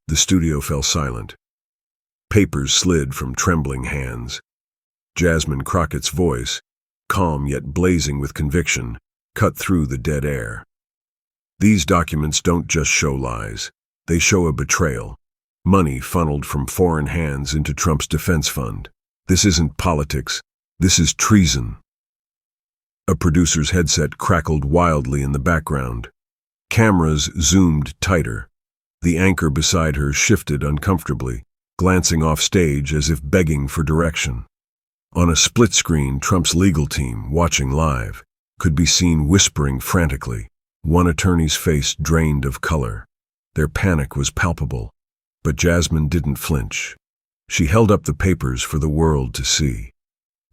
The studio fell silent. Papers slid from trembling hands. Jasmine Crockett's voice, calm yet blazing with conviction, cut through the dead air. These documents don't just show lies. They show a betrayal. Money funneled from foreign hands into Trump's defense fund. This isn't politics. This is treason. A producer's headset crackled wildly in the background. Cameras zoomed tighter. The anchor beside her shifted uncomfortably, glancing off stage as if begging for direction. On a split screen, Trump's legal team, watching live, could be seen whispering frantically, one attorney's face drained of color. Their panic was palpable, but Jasmine didn't flinch. She held up the papers for the world to see.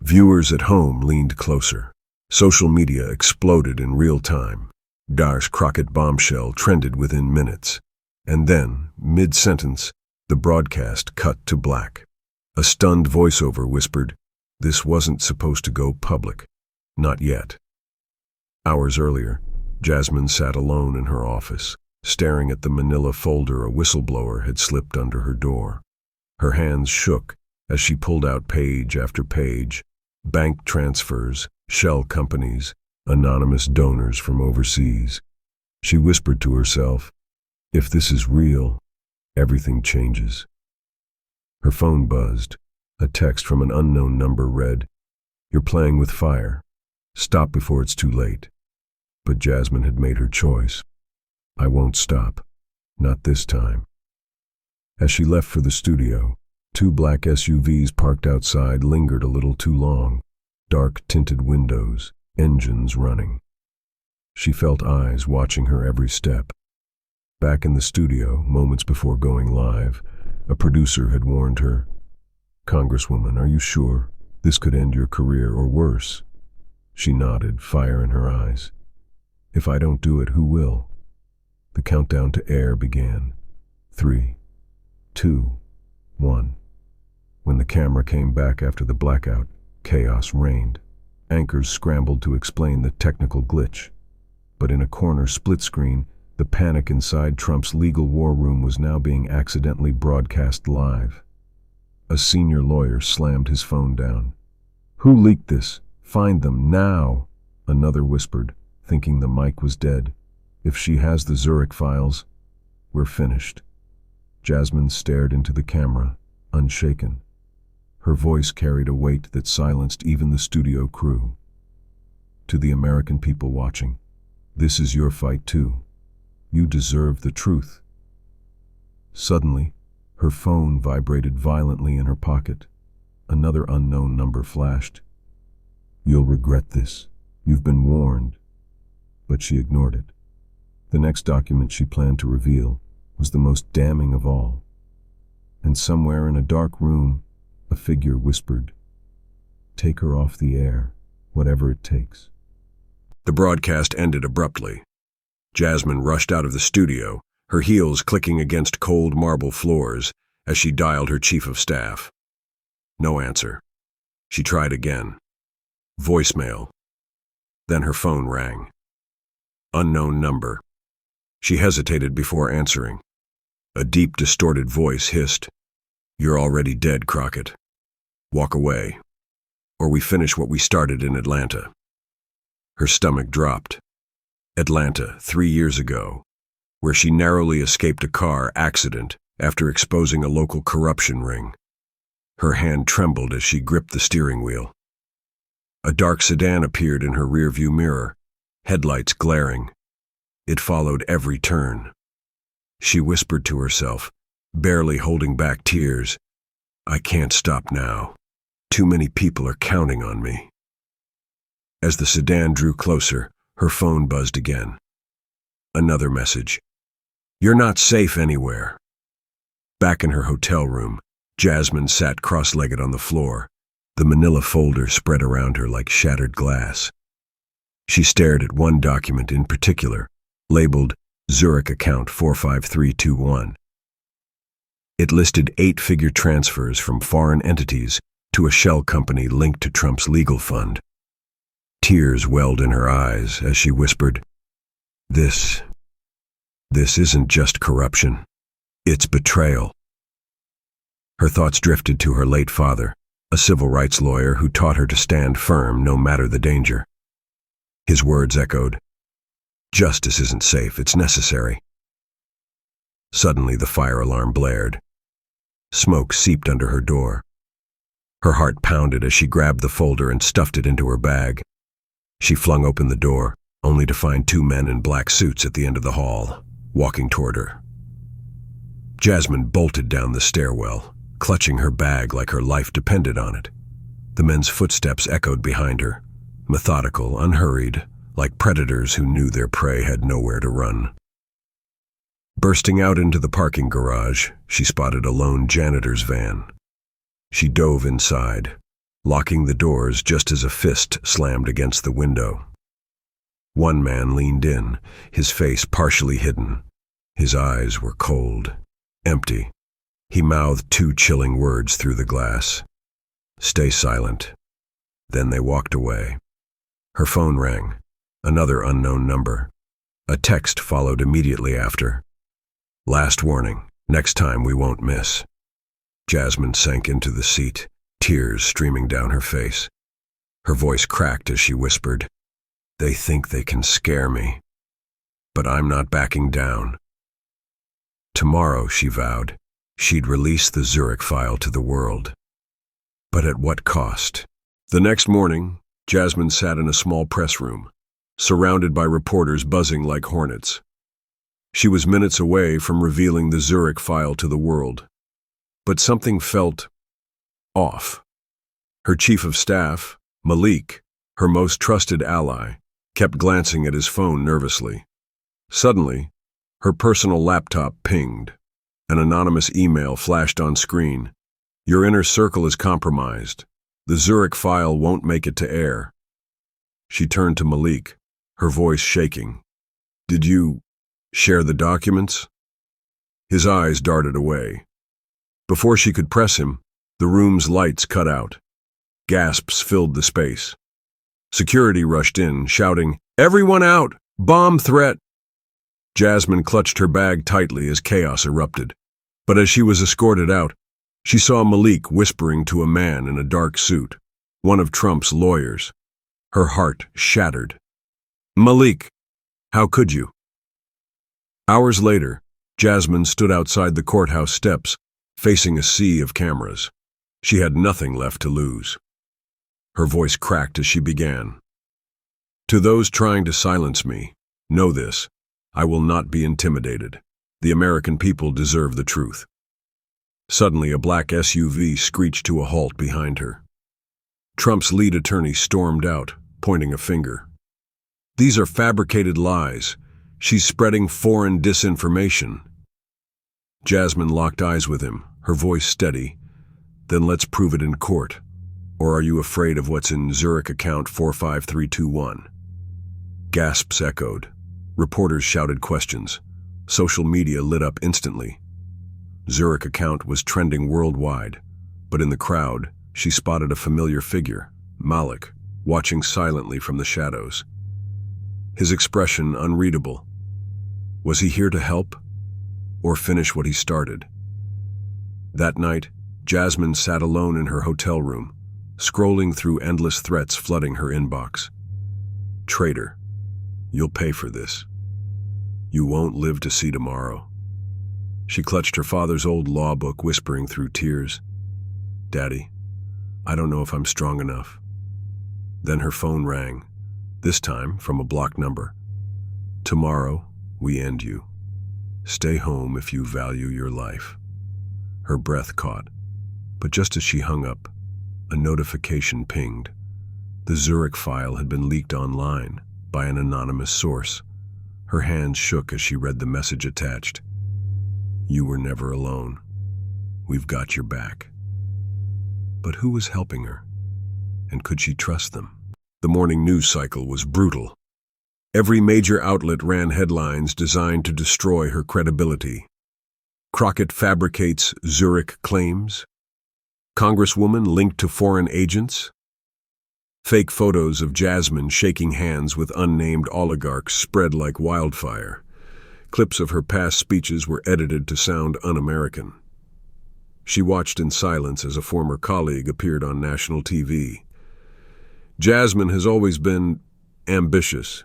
Viewers at home leaned closer. Social media exploded in real time. Dar's Crockett bombshell trended within minutes. And then, mid-sentence, the broadcast cut to black. A stunned voiceover whispered, "This wasn't supposed to go public. Not yet." Hours earlier, Jasmine sat alone in her office, staring at the manila folder a whistleblower had slipped under her door. Her hands shook as she pulled out page after page, bank transfers, shell companies, anonymous donors from overseas. She whispered to herself, "If this is real, everything changes." Her phone buzzed. A text from an unknown number read, "You're playing with fire. Stop before it's too late." But Jasmine had made her choice. "I won't stop. Not this time." As she left for the studio, two black SUVs parked outside lingered a little too long. Dark tinted windows, engines running. She felt eyes watching her every step. Back in the studio, moments before going live, a producer had warned her, "Congresswoman, are you sure? This could end your career or worse." She nodded, fire in her eyes. "If I don't do it, who will?" The countdown to air began. 3, 2, 1. When the camera came back after the blackout, chaos reigned. Anchors scrambled to explain the technical glitch. But in a corner split screen, the panic inside Trump's legal war room was now being accidentally broadcast live. A senior lawyer slammed his phone down. "Who leaked this? Find them now," another whispered, thinking the mic was dead. "If she has the Zurich files, we're finished." Jasmine stared into the camera, unshaken. Her voice carried a weight that silenced even the studio crew. "To the American people watching, this is your fight too. You deserve the truth." Suddenly, her phone vibrated violently in her pocket. Another unknown number flashed. "You'll regret this. You've been warned." But she ignored it. The next document she planned to reveal was the most damning of all. And somewhere in a dark room, a figure whispered, "Take her off the air, whatever it takes." The broadcast ended abruptly. Jasmine rushed out of the studio, her heels clicking against cold marble floors as she dialed her chief of staff. No answer. She tried again. Voicemail. Then her phone rang. Unknown number. She hesitated before answering. A deep, distorted voice hissed, "You're already dead, Crockett. Walk away, or we finish what we started in Atlanta." Her stomach dropped. Atlanta, 3 years ago, where she narrowly escaped a car accident after exposing a local corruption ring. Her hand trembled as she gripped the steering wheel. A dark sedan appeared in her rearview mirror, headlights glaring. It followed every turn. She whispered to herself, barely holding back tears, "I can't stop now. Too many people are counting on me." As the sedan drew closer, her phone buzzed again. Another message. "You're not safe anywhere." Back in her hotel room, Jasmine sat cross-legged on the floor, the manila folder spread around her like shattered glass. She stared at one document in particular, labeled Zurich Account 45321. It listed 8-figure transfers from foreign entities to a shell company linked to Trump's legal fund. Tears welled in her eyes as she whispered, This isn't just corruption. It's betrayal. Her thoughts drifted to her late father, a civil rights lawyer who taught her to stand firm no matter the danger. His words echoed, "Justice isn't safe, it's necessary." Suddenly the fire alarm blared. Smoke seeped under her door. Her heart pounded as she grabbed the folder and stuffed it into her bag. She flung open the door, only to find two men in black suits at the end of the hall, walking toward her. Jasmine bolted down the stairwell, clutching her bag like her life depended on it. The men's footsteps echoed behind her, methodical, unhurried, like predators who knew their prey had nowhere to run. Bursting out into the parking garage, she spotted a lone janitor's van. She dove inside, locking the doors just as a fist slammed against the window. One man leaned in, his face partially hidden. His eyes were cold, empty. He mouthed two chilling words through the glass. "Stay silent." Then they walked away. Her phone rang, another unknown number. A text followed immediately after. "Last warning, next time we won't miss." Jasmine sank into the seat, tears streaming down her face. Her voice cracked as she whispered, "They think they can scare me, but I'm not backing down." Tomorrow, she vowed, she'd release the Zurich file to the world. But at what cost? The next morning, Jasmine sat in a small press room, surrounded by reporters buzzing like hornets. She was minutes away from revealing the Zurich file to the world. But something felt off. Her chief of staff, Malik, her most trusted ally, kept glancing at his phone nervously. Suddenly, her personal laptop pinged. An anonymous email flashed on screen. "Your inner circle is compromised. The Zurich file won't make it to air." She turned to Malik, her voice shaking. "Did you share the documents?" His eyes darted away. Before she could press him, the room's lights cut out. Gasps filled the space. Security rushed in, shouting, "Everyone out! Bomb threat!" Jasmine clutched her bag tightly as chaos erupted. But as she was escorted out, she saw Malik whispering to a man in a dark suit, one of Trump's lawyers. Her heart shattered. "Malik, how could you?" Hours later, Jasmine stood outside the courthouse steps, facing a sea of cameras. She had nothing left to lose. Her voice cracked as she began. "To those trying to silence me, know this. I will not be intimidated. The American people deserve the truth." Suddenly, a black SUV screeched to a halt behind her. Trump's lead attorney stormed out, pointing a finger. "These are fabricated lies. She's spreading foreign disinformation." Jasmine locked eyes with him, her voice steady. "Then let's prove it in court. Or are you afraid of what's in Zurich account 45321? Gasps echoed. Reporters shouted questions. Social media lit up instantly. Zurich account was trending worldwide, but in the crowd, she spotted a familiar figure, Malik, watching silently from the shadows. His expression unreadable. Was he here to help, or finish what he started? That night, Jasmine sat alone in her hotel room, scrolling through endless threats flooding her inbox. "Traitor, you'll pay for this. You won't live to see tomorrow." She clutched her father's old law book, whispering through tears, "Daddy, I don't know if I'm strong enough." Then her phone rang, this time from a blocked number. "Tomorrow, we end you. Stay home if you value your life." Her breath caught, but just as she hung up, a notification pinged. The Zurich file had been leaked online by an anonymous source. Her hands shook as she read the message attached. "You were never alone. We've got your back." But who was helping her? And could she trust them? The morning news cycle was brutal. Every major outlet ran headlines designed to destroy her credibility. Crockett fabricates Zurich claims. Congresswoman linked to foreign agents. Fake photos of Jasmine shaking hands with unnamed oligarchs spread like wildfire. Clips of her past speeches were edited to sound un-American. She watched in silence as a former colleague appeared on national TV. Jasmine has always been ambitious,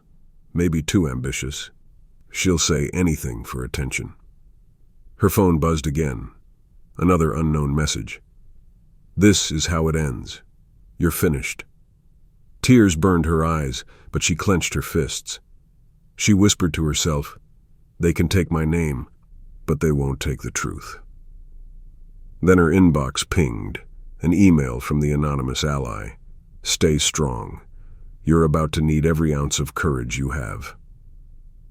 maybe too ambitious. She'll say anything for attention. Her phone buzzed again. Another unknown message. This is how it ends. You're finished. Tears burned her eyes, but she clenched her fists. She whispered to herself, "They can take my name, but they won't take the truth." Then her inbox pinged, an email from the anonymous ally. "Stay strong. You're about to need every ounce of courage you have."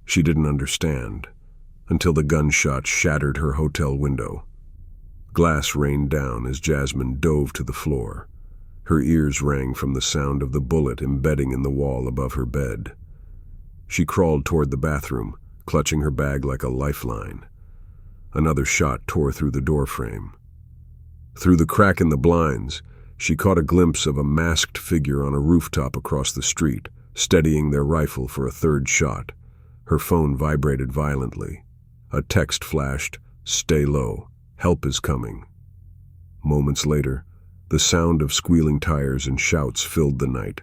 She didn't understand, until the gunshot shattered her hotel window. Glass rained down as Jasmine dove to the floor. Her ears rang from the sound of the bullet embedding in the wall above her bed. She crawled toward the bathroom, clutching her bag like a lifeline. Another shot tore through the doorframe. Through the crack in the blinds, she caught a glimpse of a masked figure on a rooftop across the street, steadying their rifle for a third shot. Her phone vibrated violently. A text flashed, "Stay low. Help is coming." Moments later, the sound of squealing tires and shouts filled the night.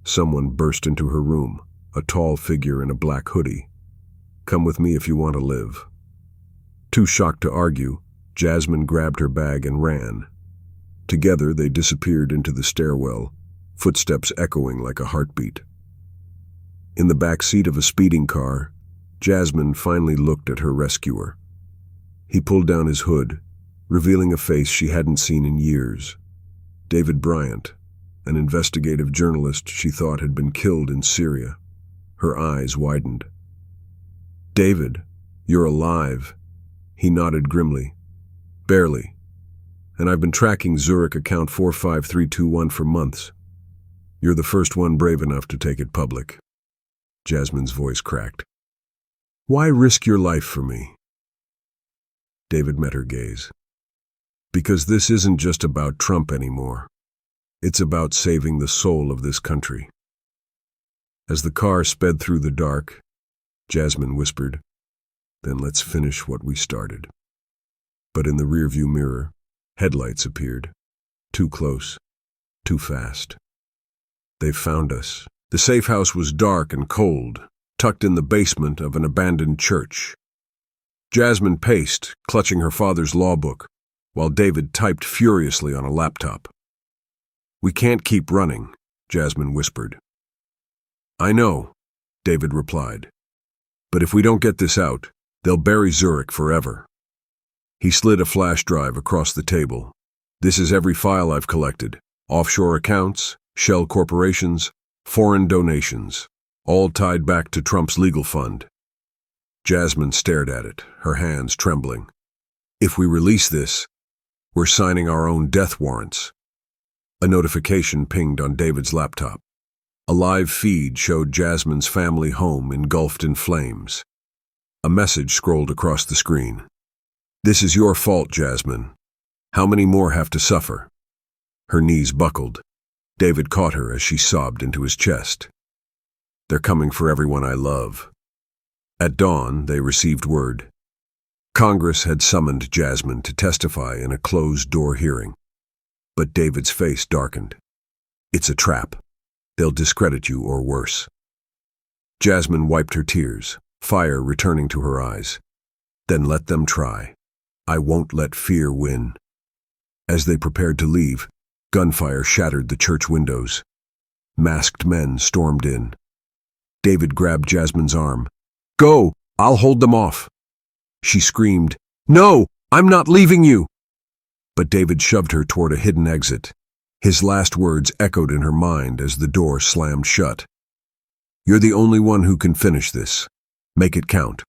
Someone burst into her room, a tall figure in a black hoodie. "Come with me if you want to live." Too shocked to argue, Jasmine grabbed her bag and ran. Together they disappeared into the stairwell, footsteps echoing like a heartbeat. In the back seat of a speeding car, Jasmine finally looked at her rescuer. He pulled down his hood, revealing a face she hadn't seen in years. David Bryant, an investigative journalist she thought had been killed in Syria. Her eyes widened. "David, you're alive." He nodded grimly. "Barely. And I've been tracking Zurich account 45321 for months. You're the first one brave enough to take it public." Jasmine's voice cracked. "Why risk your life for me?" David met her gaze. "Because this isn't just about Trump anymore. It's about saving the soul of this country." As the car sped through the dark, Jasmine whispered, "Then let's finish what we started." But in the rearview mirror, headlights appeared. Too close, too fast. "They've found us." The safe house was dark and cold, tucked in the basement of an abandoned church. Jasmine paced, clutching her father's law book, while David typed furiously on a laptop. "We can't keep running," Jasmine whispered. "I know," David replied. "But if we don't get this out, they'll bury Zurich forever." He slid a flash drive across the table. "This is every file I've collected. Offshore accounts, shell corporations, foreign donations, all tied back to Trump's legal fund." Jasmine stared at it, her hands trembling. "If we release this, we're signing our own death warrants." A notification pinged on David's laptop. A live feed showed Jasmine's family home engulfed in flames. A message scrolled across the screen. "This is your fault, Jasmine. How many more have to suffer?" Her knees buckled. David caught her as she sobbed into his chest. "They're coming for everyone I love." At dawn, they received word. Congress had summoned Jasmine to testify in a closed-door hearing. But David's face darkened. "It's a trap. They'll discredit you or worse." Jasmine wiped her tears, fire returning to her eyes. "Then let them try. I won't let fear win." As they prepared to leave, gunfire shattered the church windows. Masked men stormed in. David grabbed Jasmine's arm. "Go! I'll hold them off." She screamed, "No! I'm not leaving you!" But David shoved her toward a hidden exit. His last words echoed in her mind as the door slammed shut. "You're the only one who can finish this. Make it count."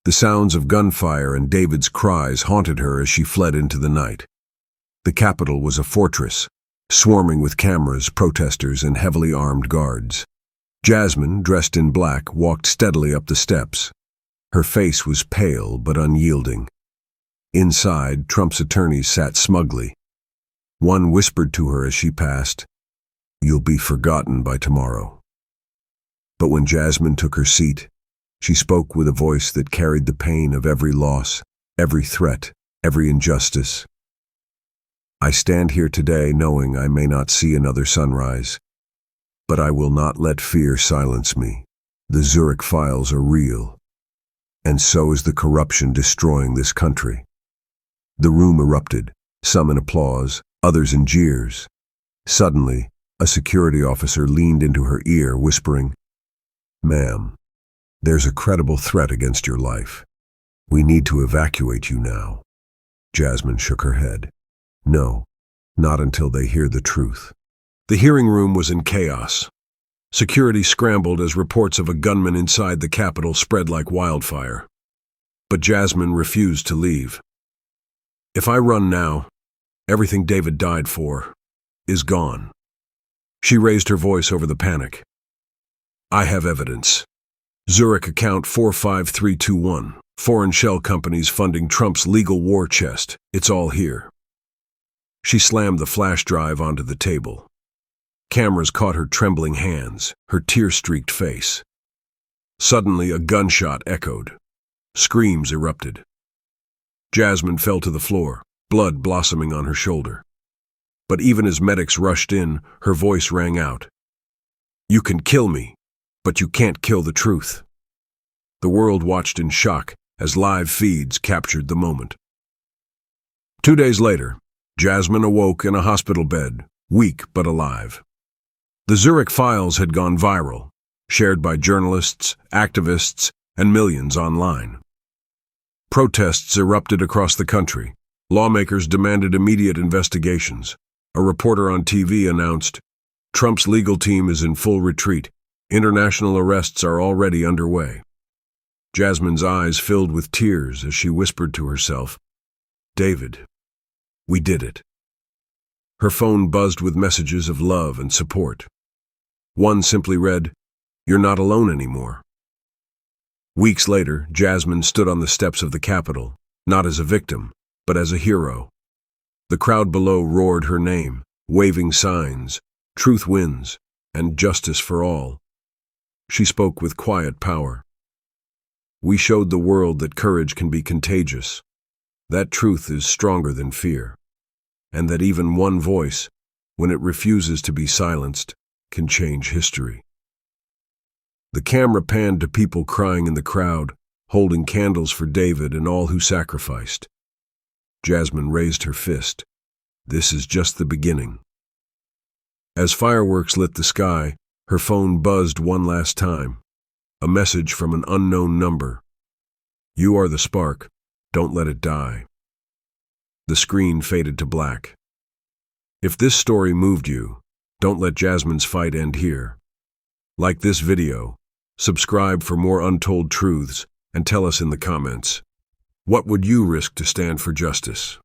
The sounds of gunfire and David's cries haunted her as she fled into the night. The Capitol was a fortress, swarming with cameras, protesters, and heavily armed guards. Jasmine, dressed in black, walked steadily up the steps. Her face was pale but unyielding. Inside, Trump's attorneys sat smugly. One whispered to her as she passed, "You'll be forgotten by tomorrow." But when Jasmine took her seat, She spoke with a voice that carried the pain of every loss, every threat, every injustice. I stand here today knowing I may not see another sunrise, but I will not let fear silence me. The Zurich files are real, and so is the corruption destroying this country. The room erupted, some in applause, others in jeers. Suddenly, a security officer leaned into her ear, whispering, "Ma'am, there's a credible threat against your life. We need to evacuate you now." Jasmine shook her head. "No, not until they hear the truth." The hearing room was in chaos. Security scrambled as reports of a gunman inside the Capitol spread like wildfire. But Jasmine refused to leave. "If I run now, everything David died for is gone." She raised her voice over the panic. "I have evidence. Zurich account 45321. Foreign shell companies funding Trump's legal war chest. It's all here." She slammed the flash drive onto the table. Cameras caught her trembling hands, her tear-streaked face. Suddenly, a gunshot echoed. Screams erupted. Jasmine fell to the floor, blood blossoming on her shoulder. But even as medics rushed in, her voice rang out. "You can kill me, but you can't kill the truth." The world watched in shock as live feeds captured the moment. 2 days later, Jasmine awoke in a hospital bed, weak but alive. The Zurich files had gone viral, shared by journalists, activists, and millions online. Protests erupted across the country. Lawmakers demanded immediate investigations. A reporter on TV announced, "Trump's legal team is in full retreat. International arrests are already underway." Jasmine's eyes filled with tears as she whispered to herself, "David, we did it." Her phone buzzed with messages of love and support. One simply read, "You're not alone anymore." Weeks later, Jasmine stood on the steps of the Capitol, not as a victim, but as a hero. The crowd below roared her name, waving signs, "Truth wins," and "Justice for all." She spoke with quiet power. "We showed the world that courage can be contagious, that truth is stronger than fear, and that even one voice, when it refuses to be silenced, can change history." The camera panned to people crying in the crowd, holding candles for David and all who sacrificed. Jasmine raised her fist. "This is just the beginning." As fireworks lit the sky, her phone buzzed one last time. A message from an unknown number. "You are the spark. Don't let it die." The screen faded to black. If this story moved you, don't let Jasmine's fight end here. Like this video, subscribe for more untold truths, and tell us in the comments, what would you risk to stand for justice?